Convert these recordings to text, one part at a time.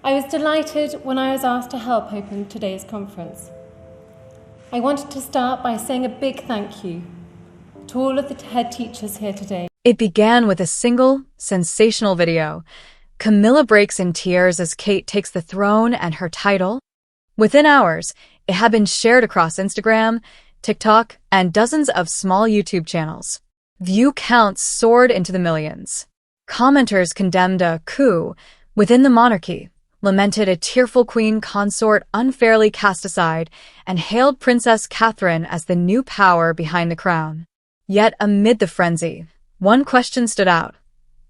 I was delighted when I was asked to help open today's conference. I wanted to start by saying a big thank you to all of the head teachers here today. It began with a single, sensational video. Camilla breaks in tears as Kate takes the throne and her title. Within hours, it had been shared across Instagram, TikTok, and dozens of small YouTube channels. View counts soared into the millions. Commenters condemned a coup within the monarchy, lamented a tearful Queen Consort unfairly cast aside, and hailed Princess Catherine as the new power behind the crown. Yet amid the frenzy, one question stood out.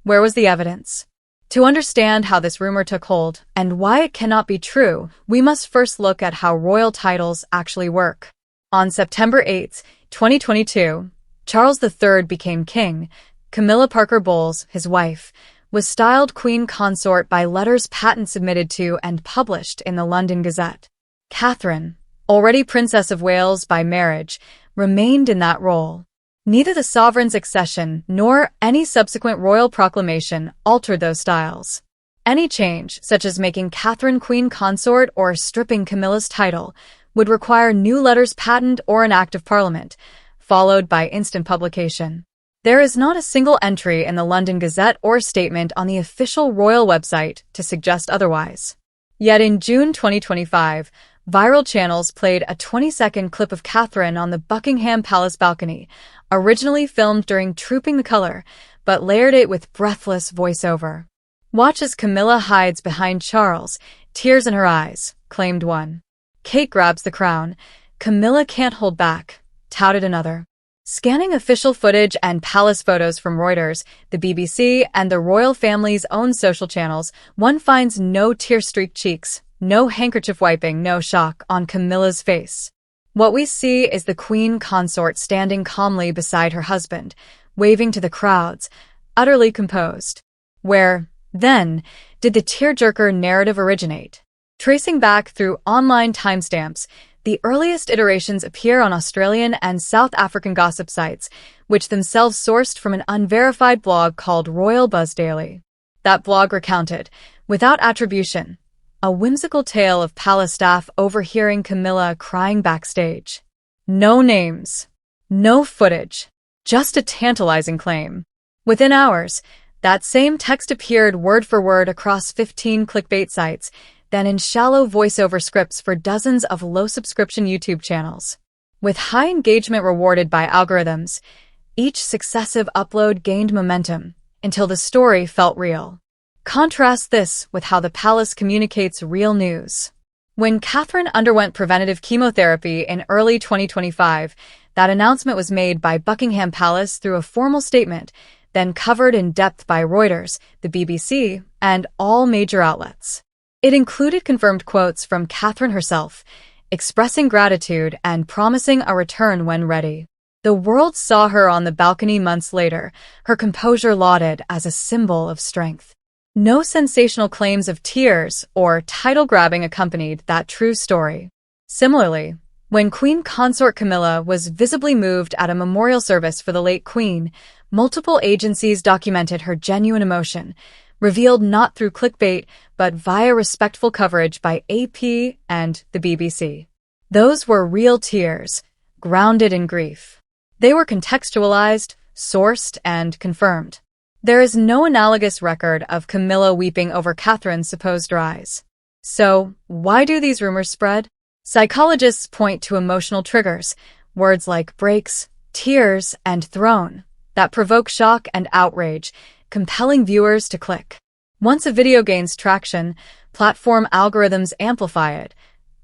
Where was the evidence? To understand how this rumor took hold and why it cannot be true, we must first look at how royal titles actually work. On September 8, 2022, Charles III became king. Camilla Parker Bowles, his wife, was styled Queen Consort by letters patent submitted to and published in the London Gazette. Catherine, already Princess of Wales by marriage, remained in that role. Neither the sovereign's accession nor any subsequent royal proclamation altered those styles. Any change, such as making Catherine Queen Consort or stripping Camilla's title, would require new letters patent or an act of parliament, followed by instant publication. There is not a single entry in the London Gazette or statement on the official royal website to suggest otherwise. Yet in June 2025, viral channels played a 20-second clip of Catherine on the Buckingham Palace balcony, originally filmed during Trooping the Colour, but layered it with breathless voiceover. "Watch as Camilla hides behind Charles, tears in her eyes," claimed one. "Kate grabs the crown. Camilla can't hold back," touted another. Scanning official footage and palace photos from Reuters, the BBC, and the royal family's own social channels, one finds no tear-streaked cheeks, no handkerchief wiping, no shock on Camilla's face. What we see is the Queen Consort standing calmly beside her husband, waving to the crowds, utterly composed. Where, then, did the tearjerker narrative originate? Tracing back through online timestamps, the earliest iterations appear on Australian and South African gossip sites, which themselves sourced from an unverified blog called Royal Buzz Daily. That blog recounted, without attribution, a whimsical tale of palace staff overhearing Camilla crying backstage. No names, no footage, just a tantalizing claim. Within hours, that same text appeared word for word across 15 clickbait sites, then in shallow voiceover scripts for dozens of low-subscription YouTube channels. With high engagement rewarded by algorithms, each successive upload gained momentum until the story felt real. Contrast this with how the palace communicates real news. When Catherine underwent preventative chemotherapy in early 2025, that announcement was made by Buckingham Palace through a formal statement, then covered in depth by Reuters, the BBC, and all major outlets. It included confirmed quotes from Catherine herself, expressing gratitude and promising a return when ready. The world saw her on the balcony months later, her composure lauded as a symbol of strength. No sensational claims of tears or title-grabbing accompanied that true story. Similarly, when Queen Consort Camilla was visibly moved at a memorial service for the late Queen, multiple agencies documented her genuine emotion, revealed not through clickbait, but via respectful coverage by AP and the BBC. Those were real tears, grounded in grief. They were contextualized, sourced, and confirmed. There is no analogous record of Camilla weeping over Catherine's supposed rise. So, why do these rumors spread? Psychologists point to emotional triggers, words like breaks, tears, and throne, that provoke shock and outrage, compelling viewers to click. Once a video gains traction, platform algorithms amplify it,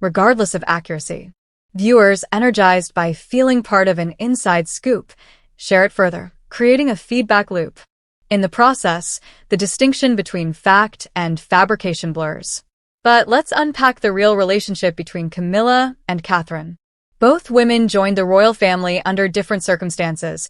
regardless of accuracy. Viewers, energized by feeling part of an inside scoop, share it further, creating a feedback loop. In the process, the distinction between fact and fabrication blurs. But let's unpack the real relationship between Camilla and Catherine. Both women joined the royal family under different circumstances.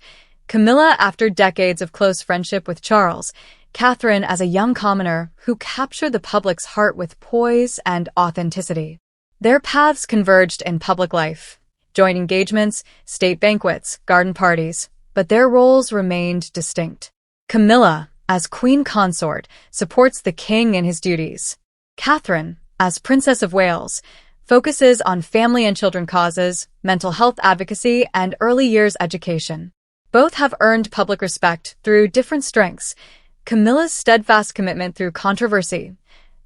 Camilla after decades of close friendship with Charles, Catherine as a young commoner who captured the public's heart with poise and authenticity. Their paths converged in public life, joint engagements, state banquets, garden parties, but their roles remained distinct. Camilla, as Queen Consort, supports the king in his duties. Catherine, as Princess of Wales, focuses on family and children causes, mental health advocacy, and early years education. Both have earned public respect through different strengths. Camilla's steadfast commitment through controversy,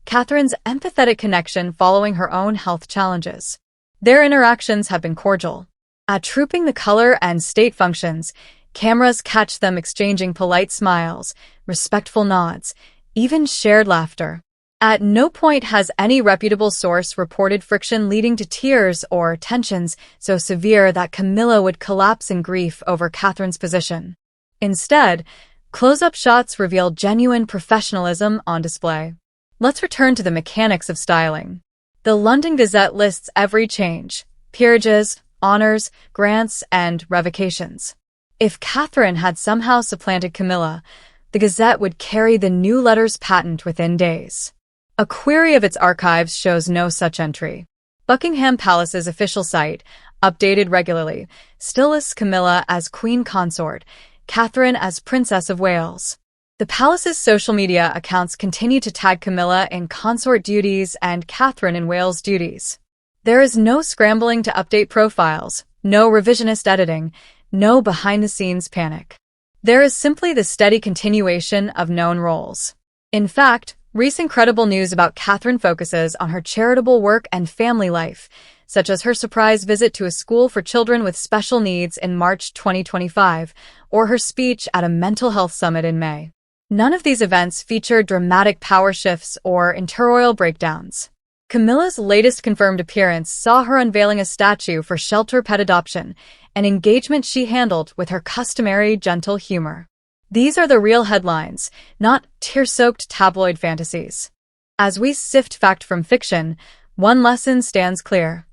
Catherine's empathetic connection following her own health challenges. Their interactions have been cordial. At Trooping the Color and state functions, cameras catch them exchanging polite smiles, respectful nods, even shared laughter. At no point has any reputable source reported friction leading to tears or tensions so severe that Camilla would collapse in grief over Catherine's position. Instead, close-up shots reveal genuine professionalism on display. Let's return to the mechanics of styling. The London Gazette lists every change: peerages, honors, grants, and revocations. If Catherine had somehow supplanted Camilla, the Gazette would carry the new letters patent within days. A query of its archives shows no such entry. Buckingham Palace's official site, updated regularly, still lists Camilla as Queen Consort, Catherine as Princess of Wales. The palace's social media accounts continue to tag Camilla in consort duties and Catherine in Wales duties. There is no scrambling to update profiles, no revisionist editing, no behind-the-scenes panic. There is simply the steady continuation of known roles. In fact, recent credible news about Catherine focuses on her charitable work and family life, such as her surprise visit to a school for children with special needs in March 2025, or her speech at a mental health summit in May. None of these events feature dramatic power shifts or interroyal breakdowns. Camilla's latest confirmed appearance saw her unveiling a statue for shelter pet adoption, an engagement she handled with her customary gentle humor. These are the real headlines, not tear-soaked tabloid fantasies. As we sift fact from fiction, one lesson stands clear.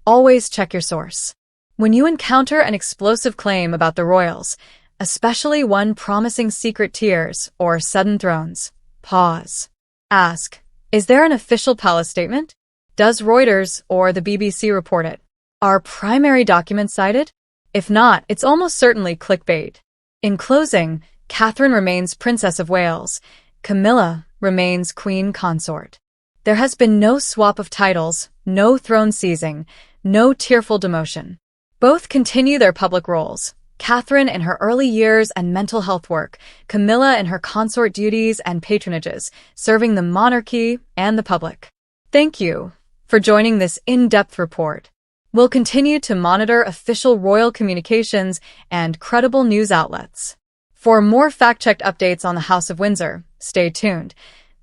Always check your source. When you encounter an explosive claim about the royals, especially one promising secret tiers or sudden thrones, pause. Ask, is there an official palace statement? Does Reuters or the BBC report it? Are primary documents cited? If not, it's almost certainly clickbait. In closing, Catherine remains Princess of Wales. Camilla remains Queen Consort. There has been no swap of titles, no throne seizing, no tearful demotion. Both continue their public roles. Catherine in her early years and mental health work, Camilla in her consort duties and patronages, serving the monarchy and the public. Thank you for joining this in-depth report. We'll continue to monitor official royal communications and credible news outlets. For more fact-checked updates on the House of Windsor, stay tuned.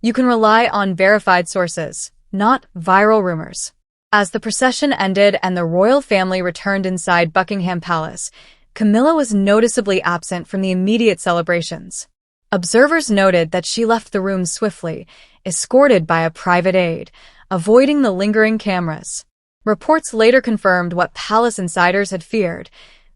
You can rely on verified sources, not viral rumors. As the procession ended and the royal family returned inside Buckingham Palace, Camilla was noticeably absent from the immediate celebrations. Observers noted that she left the room swiftly, escorted by a private aide, avoiding the lingering cameras. Reports later confirmed what palace insiders had feared.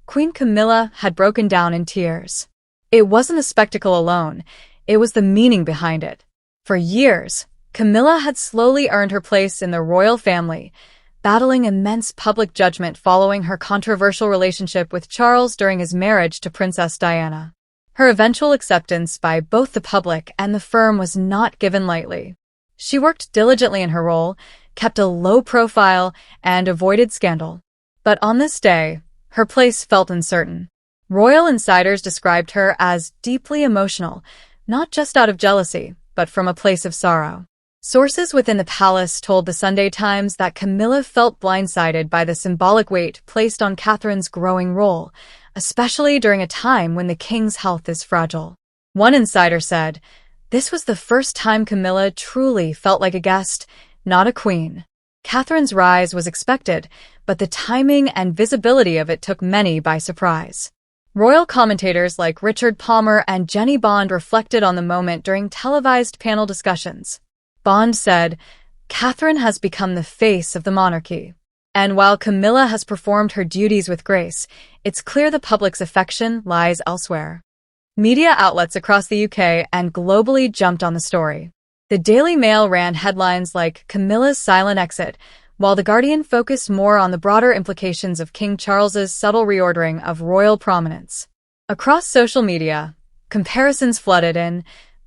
Queen Camilla had broken down in tears. It wasn't a spectacle alone, it was the meaning behind it. For years, Camilla had slowly earned her place in the royal family, battling immense public judgment following her controversial relationship with Charles during his marriage to Princess Diana. Her eventual acceptance by both the public and the firm was not given lightly. She worked diligently in her role, kept a low profile, and avoided scandal. But on this day, her place felt uncertain. Royal insiders described her as deeply emotional, not just out of jealousy, but from a place of sorrow. Sources within the palace told the Sunday Times that Camilla felt blindsided by the symbolic weight placed on Catherine's growing role, especially during a time when the king's health is fragile. One insider said, "This was the first time Camilla truly felt like a guest, not a queen." Catherine's rise was expected, but the timing and visibility of it took many by surprise. Royal commentators like Richard Palmer and Jenny Bond reflected on the moment during televised panel discussions. Bond said, "Catherine has become the face of the monarchy. And while Camilla has performed her duties with grace, it's clear the public's affection lies elsewhere." Media outlets across the UK and globally jumped on the story. The Daily Mail ran headlines like "Camilla's silent exit," while The Guardian focused more on the broader implications of King Charles's subtle reordering of royal prominence. Across social media, comparisons flooded in.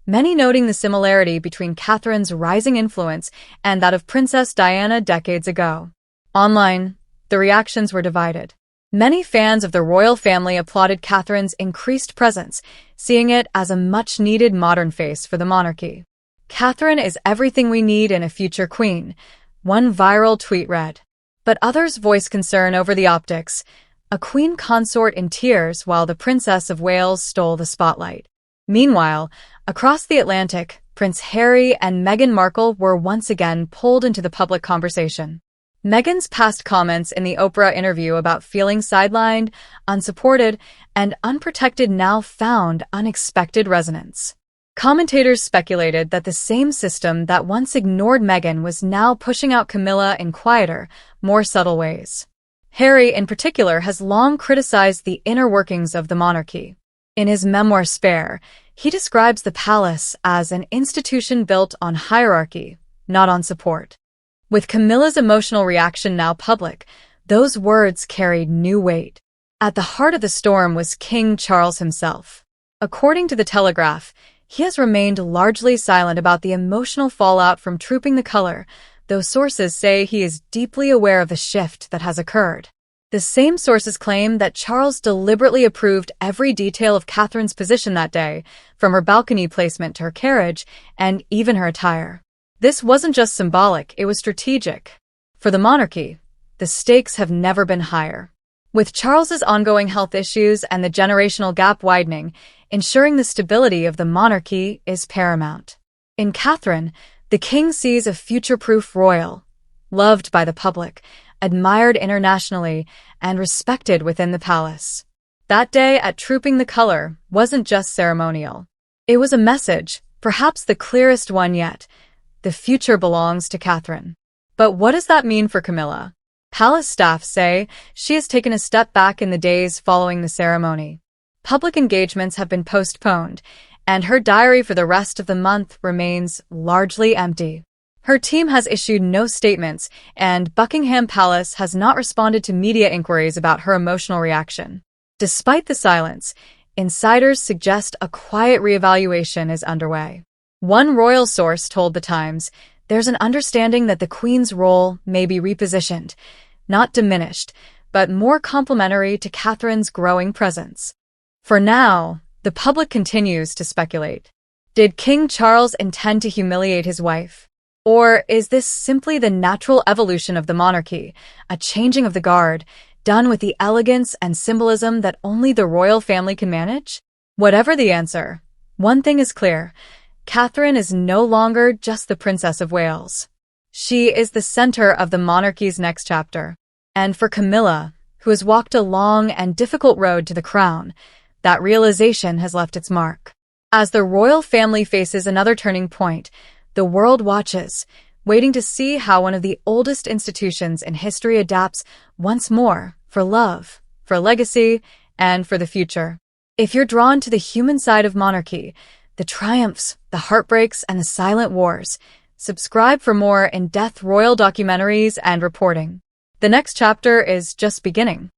many noting the similarity between Catherine's rising influence and that of Princess Diana decades ago. Online, the reactions were divided. Many fans of the royal family applauded Catherine's increased presence, seeing it as a much-needed modern face for the monarchy. "Catherine is everything we need in a future queen," one viral tweet read. But others voiced concern over the optics, a queen consort in tears while the Princess of Wales stole the spotlight. Meanwhile, across the Atlantic, Prince Harry and Meghan Markle were once again pulled into the public conversation. Meghan's past comments in the Oprah interview about feeling sidelined, unsupported, and unprotected now found unexpected resonance. Commentators speculated that the same system that once ignored Meghan was now pushing out Camilla in quieter, more subtle ways. Harry, in particular, has long criticized the inner workings of the monarchy. In his memoir Spare, he describes the palace as an institution built on hierarchy, not on support. With Camilla's emotional reaction now public, those words carried new weight. At the heart of the storm was King Charles himself. According to The Telegraph, he has remained largely silent about the emotional fallout from Trooping the Colour, though sources say he is deeply aware of the shift that has occurred. The same sources claim that Charles deliberately approved every detail of Catherine's position that day, from her balcony placement to her carriage, and even her attire. This wasn't just symbolic, it was strategic. For the monarchy, the stakes have never been higher. With Charles's ongoing health issues and the generational gap widening, ensuring the stability of the monarchy is paramount. In Catherine, the king sees a future-proof royal, loved by the public, admired internationally, and respected within the palace. That day at Trooping the Colour wasn't just ceremonial. It was a message, perhaps the clearest one yet. The future belongs to Catherine. But what does that mean for Camilla? Palace staff say she has taken a step back in the days following the ceremony. Public engagements have been postponed, and her diary for the rest of the month remains largely empty. Her team has issued no statements, and Buckingham Palace has not responded to media inquiries about her emotional reaction. Despite the silence, insiders suggest a quiet reevaluation is underway. One royal source told The Times, "There's an understanding that the Queen's role may be repositioned, not diminished, but more complementary to Catherine's growing presence." For now, the public continues to speculate. Did King Charles intend to humiliate his wife? Or is this simply the natural evolution of the monarchy, a changing of the guard, done with the elegance and symbolism that only the royal family can manage? Whatever the answer, one thing is clear: Catherine is no longer just the Princess of Wales. She is the center of the monarchy's next chapter. And for Camilla, who has walked a long and difficult road to the crown, that realization has left its mark. As the royal family faces another turning point, the world watches, waiting to see how one of the oldest institutions in history adapts once more for love, for legacy, and for the future. If you're drawn to the human side of monarchy, the triumphs, the heartbreaks, and the silent wars, subscribe for more in-depth royal documentaries and reporting. The next chapter is just beginning.